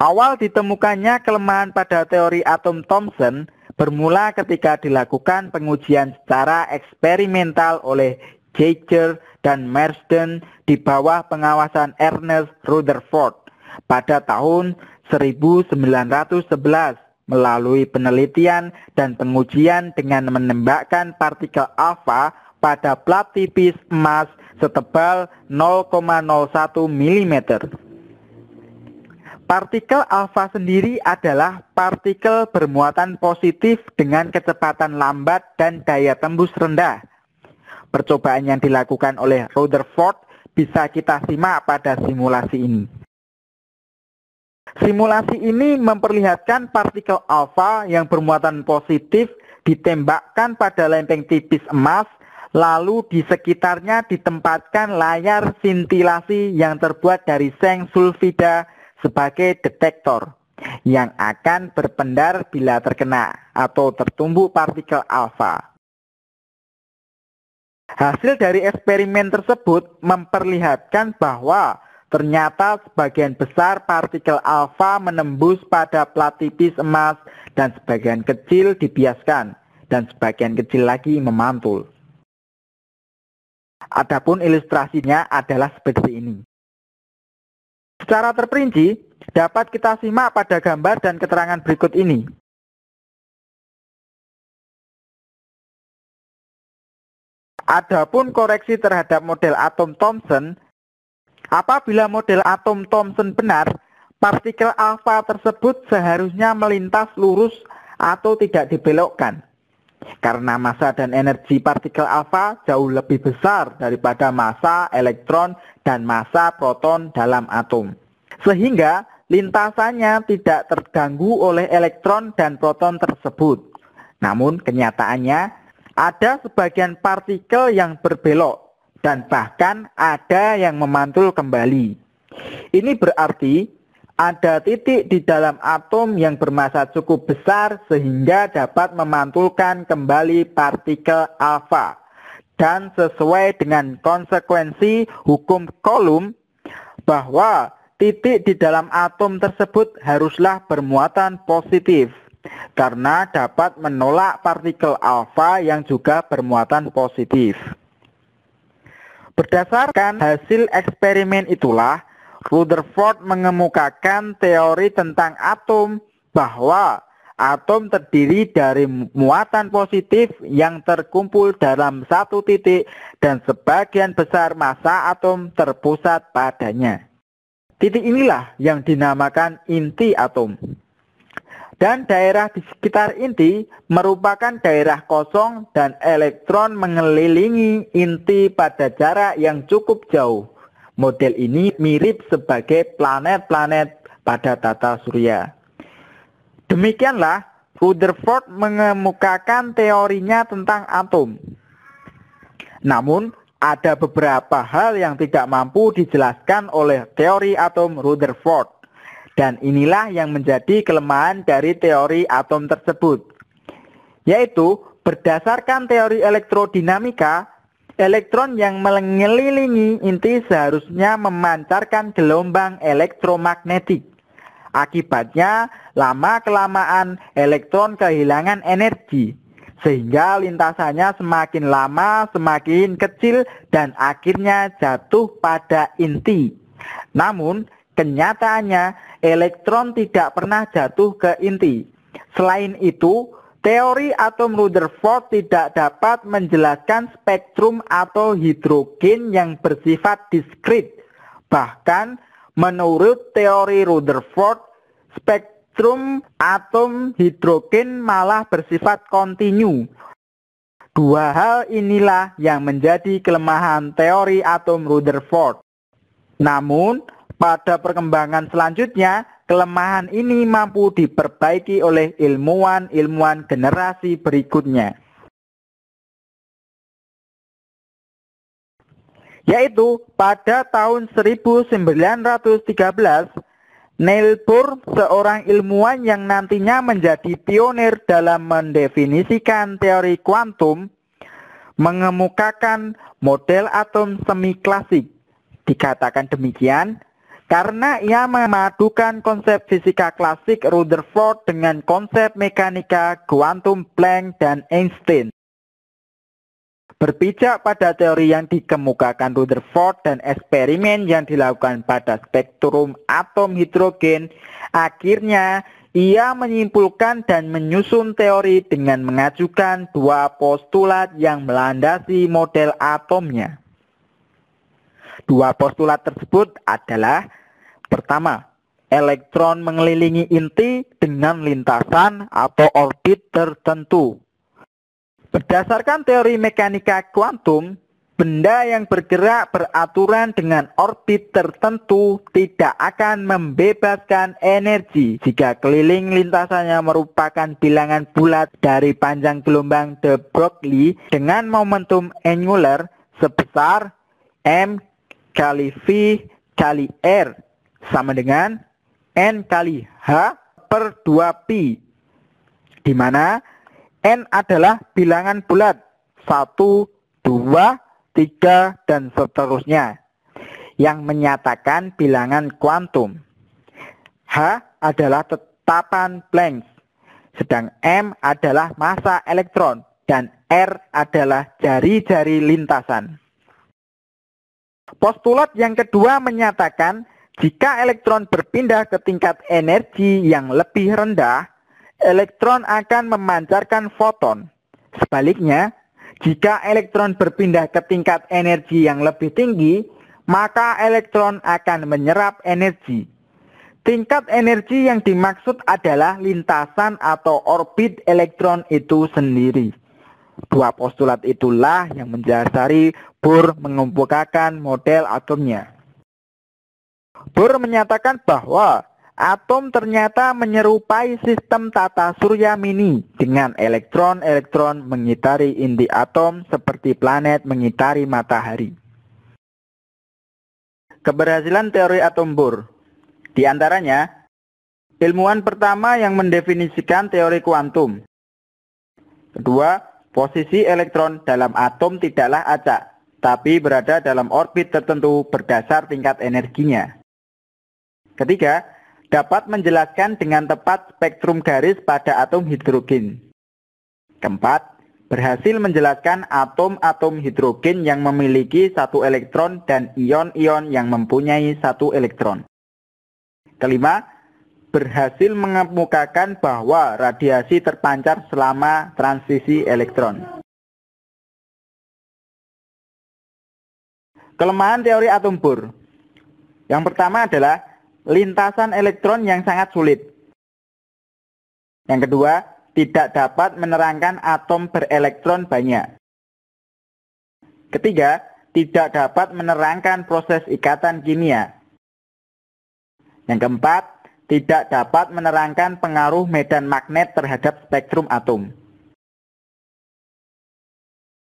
Awal ditemukannya kelemahan pada teori atom Thomson bermula ketika dilakukan pengujian secara eksperimental oleh Geiger dan Marsden di bawah pengawasan Ernest Rutherford pada tahun 1911 melalui penelitian dan pengujian dengan menembakkan partikel alfa pada plat tipis emas setebal 0,01 mm. Partikel alfa sendiri adalah partikel bermuatan positif dengan kecepatan lambat dan daya tembus rendah. Percobaan yang dilakukan oleh Rutherford bisa kita simak pada simulasi ini. Simulasi ini memperlihatkan partikel alfa yang bermuatan positif ditembakkan pada lempeng tipis emas, lalu di sekitarnya ditempatkan layar sintilasi yang terbuat dari seng sulfida sebagai detektor yang akan berpendar bila terkena atau tertumbuk partikel alfa. Hasil dari eksperimen tersebut memperlihatkan bahwa ternyata sebagian besar partikel alfa menembus pada plat tipis emas dan sebagian kecil dibiaskan dan sebagian kecil lagi memantul. Adapun ilustrasinya adalah seperti ini. Secara terperinci dapat kita simak pada gambar dan keterangan berikut ini. Adapun koreksi terhadap model atom Thomson, apabila model atom Thomson benar, partikel alfa tersebut seharusnya melintas lurus atau tidak dibelokkan. Karena massa dan energi partikel alfa jauh lebih besar daripada massa elektron dan massa proton dalam atom. Sehingga lintasannya tidak terganggu oleh elektron dan proton tersebut. Namun kenyataannya ada sebagian partikel yang berbelok dan bahkan ada yang memantul kembali. Ini berarti ada titik di dalam atom yang bermassa cukup besar sehingga dapat memantulkan kembali partikel alfa. Dan sesuai dengan konsekuensi hukum Coulomb bahwa titik di dalam atom tersebut haruslah bermuatan positif karena dapat menolak partikel alfa yang juga bermuatan positif. Berdasarkan hasil eksperimen itulah, Rutherford mengemukakan teori tentang atom bahwa atom terdiri dari muatan positif yang terkumpul dalam satu titik dan sebagian besar massa atom terpusat padanya. Titik inilah yang dinamakan inti atom. Dan daerah di sekitar inti merupakan daerah kosong dan elektron mengelilingi inti pada jarak yang cukup jauh. Model ini mirip sebagai planet-planet pada tata surya. Demikianlah Rutherford mengemukakan teorinya tentang atom. Namun, ada beberapa hal yang tidak mampu dijelaskan oleh teori atom Rutherford. Dan inilah yang menjadi kelemahan dari teori atom tersebut. Yaitu, berdasarkan teori elektrodinamika, elektron yang mengelilingi inti seharusnya memancarkan gelombang elektromagnetik. Akibatnya, lama-kelamaan elektron kehilangan energi. Sehingga lintasannya semakin lama semakin kecil dan akhirnya jatuh pada inti. Namun, kenyataannya elektron tidak pernah jatuh ke inti. Selain itu, teori atom Rutherford tidak dapat menjelaskan spektrum atau hidrogen yang bersifat diskrit. Bahkan, menurut teori Rutherford, spektrum atom hidrogen malah bersifat kontinu. Dua hal inilah yang menjadi kelemahan teori atom Rutherford. Namun, pada perkembangan selanjutnya, kelemahan ini mampu diperbaiki oleh ilmuwan-ilmuwan generasi berikutnya. Yaitu pada tahun 1913, Niels Bohr, seorang ilmuwan yang nantinya menjadi pionir dalam mendefinisikan teori kuantum, mengemukakan model atom semi klasik. Dikatakan demikian karena ia memadukan konsep fisika klasik Rutherford dengan konsep mekanika kuantum Planck dan Einstein. Berpijak pada teori yang dikemukakan Rutherford dan eksperimen yang dilakukan pada spektrum atom hidrogen, akhirnya ia menyimpulkan dan menyusun teori dengan mengajukan dua postulat yang melandasi model atomnya. Dua postulat tersebut adalah: pertama, elektron mengelilingi inti dengan lintasan atau orbit tertentu. Berdasarkan teori mekanika kuantum, benda yang bergerak beraturan dengan orbit tertentu tidak akan membebaskan energi jika keliling lintasannya merupakan bilangan bulat dari panjang gelombang de Broglie dengan momentum angular sebesar m kali v kali r sama dengan n kali h per 2pi, di mana n adalah bilangan bulat 1, 2, 3, dan seterusnya yang menyatakan bilangan kuantum. H adalah tetapan Planck, sedang m adalah massa elektron dan r adalah jari-jari lintasan. Postulat yang kedua menyatakan jika elektron berpindah ke tingkat energi yang lebih rendah, elektron akan memancarkan foton. Sebaliknya, jika elektron berpindah ke tingkat energi yang lebih tinggi, maka elektron akan menyerap energi. Tingkat energi yang dimaksud adalah lintasan atau orbit elektron itu sendiri. Dua postulat itulah yang mendasari Bohr mengemukakan model atomnya. Bohr menyatakan bahwa atom ternyata menyerupai sistem tata surya mini dengan elektron-elektron mengitari inti atom seperti planet mengitari matahari. Keberhasilan teori atom Bohr. Di antaranya, ilmuwan pertama yang mendefinisikan teori kuantum. Kedua, posisi elektron dalam atom tidaklah acak, tapi berada dalam orbit tertentu berdasar tingkat energinya. Ketiga, dapat menjelaskan dengan tepat spektrum garis pada atom hidrogen. Keempat, berhasil menjelaskan atom-atom hidrogen yang memiliki satu elektron dan ion-ion yang mempunyai satu elektron. Kelima, berhasil mengemukakan bahwa radiasi terpancar selama transisi elektron. Kelemahan teori atom Bohr. Yang pertama adalah lintasan elektron yang sangat sulit. Yang kedua, tidak dapat menerangkan atom berelektron banyak. Ketiga, tidak dapat menerangkan proses ikatan kimia. Yang keempat, tidak dapat menerangkan pengaruh medan magnet terhadap spektrum atom.